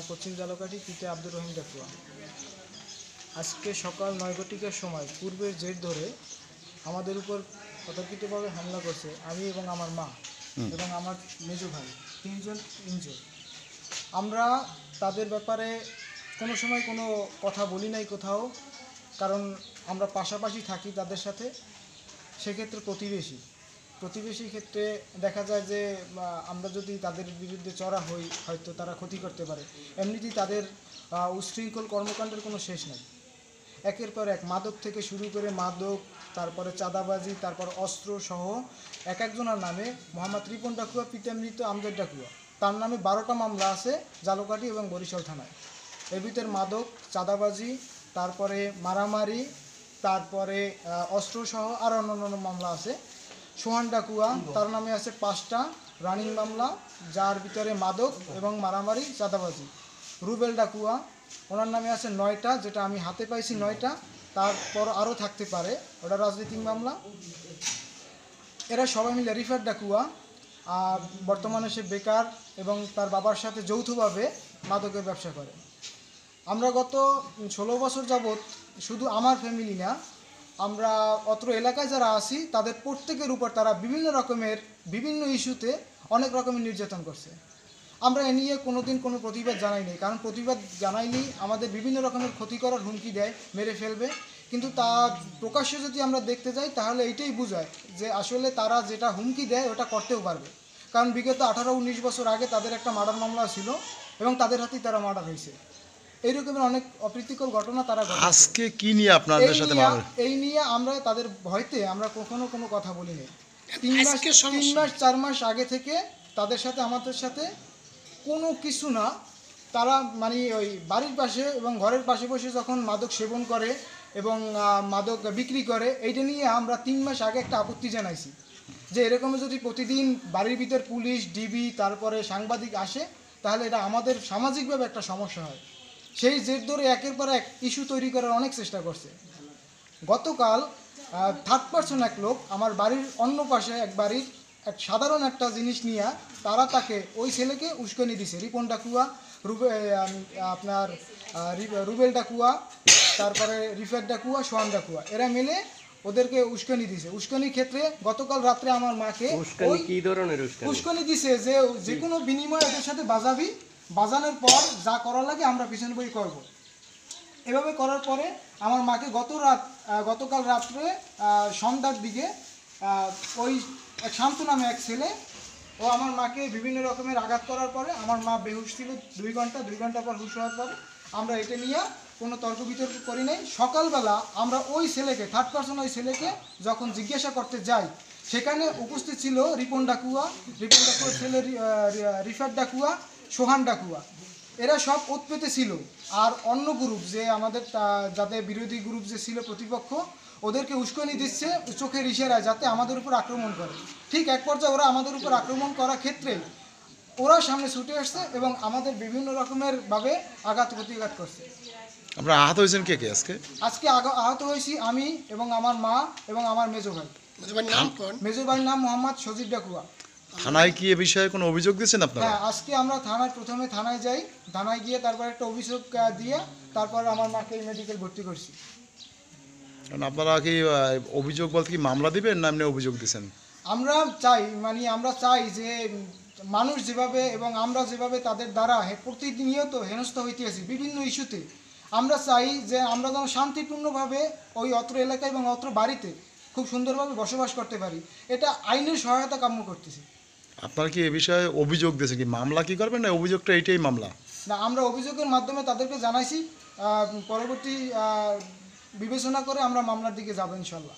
পশ্চিম জালকাঠি পিতে আব্দুর রহিম ডাকুয়া। আজকে সকাল 9 ঘটিকার সময় পূর্বের জের ধরে আমাদের উপর অতর্কিতভাবে হামলা করছে। আমি এবং আমার মা এবং আমার মেজো ভাই 3 জন ইনজোর। আমরা তাদের ব্যাপারে কোনো সময় কোনো কথা বলি নাই কোথাও, কারণ আমরা পাশাপাশি থাকি তাদের সাথে। সেক্ষেত্রে প্রতিবেশীর ক্ষেত্রে দেখা যায় যে আমরা যদি তাদের বিরুদ্ধে চড়া হই হয়তো তারা ক্ষতি করতে পারে। এমনিতেই তাদের উচ্ছৃঙ্খল কর্মকাণ্ডের কোনো শেষ নেই। একের পর এক মাদক থেকে শুরু করে মাদক, তারপরে চাঁদাবাজি, তারপর অস্ত্র সহ একজনের নামে মোহাম্মদ রিপন ডাকুয়া পিতা মৃত আমজাদ ডাকুয়া, তার নামে 12টা মামলা আছে জালকাঠি এবং বরিশাল থানায়। এর ভিতরে মাদক, চাঁদাবাজি, তারপরে মারামারি, তারপরে অস্ত্রসহ আর অন্যান্য মামলা আছে। সোহান ডাকুয়া, তার নামে আছে 5টা রানিং মামলা, যার ভিতরে মাদক এবং মারামারি, চাঁদাবাজি। রুবেল ডাকুয়া, ওনার নামে আছে 9টা, যেটা আমি হাতে পাইছি 9টা, তারপর আরও থাকতে পারে, ওটা রাজনৈতিক মামলা। এরা সবাই মিলে রিফাত ডাকুয়া, বর্তমানে সে বেকার এবং তার বাবার সাথে যৌথভাবে মাদকের ব্যবসা করে। আমরা গত 16 বছর যাবৎ, শুধু আমার ফ্যামিলি না, আমরা অত্র এলাকায় যারা আছি তাদের প্রত্যেকের উপর তারা বিভিন্ন ইস্যুতে অনেক রকমের নির্যাতন করছে। আমরা এ নিয়ে কোনোদিন কোনো প্রতিবাদ জানাইনি, কারণ প্রতিবাদ জানাইলেই আমাদের বিভিন্ন রকমের ক্ষতি করার হুমকি দেয়, মেরে ফেলবে। কিন্তু তা প্রকাশ্যে যদি আমরা দেখতে যাই তাহলে এইটাই বোঝায় যে আসলে তারা যেটা হুমকি দেয় ওটা করতেও পারবে। কারণ বিগত 18-19 বছর আগে তাদের একটা মার্ডার মামলা ছিল এবং তাদের হাতেই তারা মার্ডার হয়েছে। এইরকমের অনেক অপ্রীতিকর ঘটনা তারা ঘটে। আজকে কি নিয়ে আপনাদের সাথে এই নিয়ে আমরা তাদের ভয়তে আমরা কখনো কোনো কথা বলিনি। 3 মাস 4 মাস আগে থেকে তাদের সাথে আমাদের সাথে কোনো কিছু না, তারা মানে ওই বাড়ির পাশে এবং ঘরের পাশে বসে যখন মাদক সেবন করে এবং মাদক বিক্রি করে, এইটা নিয়ে আমরা 3 মাস আগে একটা আপত্তি জানাইছি যে এরকম যদি প্রতিদিন বাড়ির ভিতর পুলিশ, ডিবি, তারপরে সাংবাদিক আসে তাহলে এটা আমাদের সামাজিকভাবে একটা সমস্যা হয়। সেই জের ধরে একের পর এক ইস্যু তৈরি করার অনেক চেষ্টা করছে। গতকাল থার্ড পারসন এক লোক আমার বাড়ির অন্য পাশে এক বাড়ির সাধারণ একটা জিনিস নিয়ে তাকে ওই ছেলেকে উস্কানি দিছে। রিপন ডাকুয়া, আপনার রুবেল ডাকুয়া, তারপরে রিফাত ডাকুয়া, সোহান ডাকুয়া, এরা মিলে ওদেরকে উস্কানি দিছে। উস্কানির ক্ষেত্রে গতকাল রাত্রে আমার মাকে উস্কানি দিছে যে কোনো বিনিময়ে এদের সাথে বাজানোর পর যা করা লাগে আমরা পিছনে বই করব। এভাবে করার পরে আমার মাকে গতকাল রাত্রে সন্ধ্যার দিকে ওই শান্ত নামে এক ছেলে ও আমার মাকে বিভিন্ন রকমের আঘাত করার পরে আমার মা বেহুশ ছিল 2 ঘন্টা পর হুশ হওয়ার পরে আমরা এটা নিয়ে কোনো তর্ক বিতর্ক করি নাই। সকালবেলা আমরা ওই ছেলেকে, থার্ড পারসন ওই ছেলেকে যখন জিজ্ঞাসা করতে যাই, সেখানে উপস্থিত ছিল রিপন ডাকুয়ার ছেলে রিফাত ডাকুয়া, সোহান ডাকুয়া, এরা সব উৎপেতে ছিল। আর অন্য গ্রুপ যে আমাদের যাদের বিরোধী গ্রুপ যে ছিল প্রতিপক্ষ, ওদেরকে উস্কানি দিচ্ছে চোখের ইশারায় যাতে আমাদের উপর আক্রমণ করে। ঠিক এক পর্যায়ে ওরা আমাদের উপর আক্রমণ করার ক্ষেত্রে ওরা সামনে ছুটে আসছে এবং আমাদের বিভিন্ন রকমের ভাবে প্রতিঘাত করছে। আমরা আহত হয়েছেন কে কে? আজকে আহত হয়েছি আমি এবং আমার মা এবং আমার মেজো ভাই। মেজো ভাইয়ের নাম মোহাম্মদ সজিব ডাকুয়া। থানায় কি এ বিষয়ে কোনো অভিযোগ দিয়েছেন আপনারা? হ্যাঁ, আজকে আমরা প্রথমে থানায় যাই, থানায় গিয়ে তারপর একটা অভিযোগ দিয়ে তারপর আমার মাকে মেডিকেল ভর্তি করছি। আপনারা কি অভিযোগ বলতে কি মামলা দিবেন না এমনি অভিযোগ দিচ্ছেন? আমরা চাই যে মানুষ যেভাবে এবং আমরা যেভাবে তাদের দ্বারা প্রতিনিয়ত হেনস্থা হইতেছি বিভিন্ন ইস্যুতে, আমরা চাই যে আমরা যেন শান্তিপূর্ণভাবে ওই অত্র এলাকা এবং অত্র বাড়িতে খুব সুন্দরভাবে বসবাস করতে পারি। এটা আইনের সহায়তা কাম্য করতেছি। আপনারা কি এ বিষয়ে অভিযোগ দিয়েছেন? কি মামলা কি করবেন না অভিযোগটা এইটাই মামলা? না, আমরা অভিযোগের মাধ্যমে তাদেরকে জানাইছি, পরবর্তী বিবেচনা করে আমরা মামলার দিকে যাব ইনশাল্লাহ।